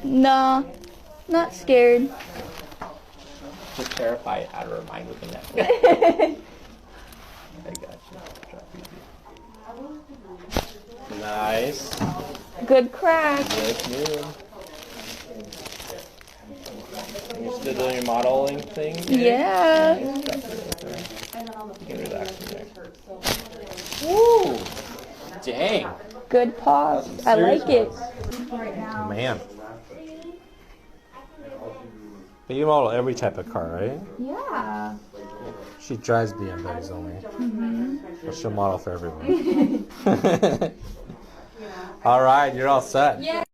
No, not scared. Just terrified out of her mind with the neck. I got you. Nice. Good crack. Yes, ma'am. You're still doing your modeling thing? Yeah. Nice. You can relax from there. Woo! Dang. Good pause. I like it. Man. But you model every type of car, right? Yeah. She drives BMWs only. But she'll model for everyone. All right, you're all set. Yeah.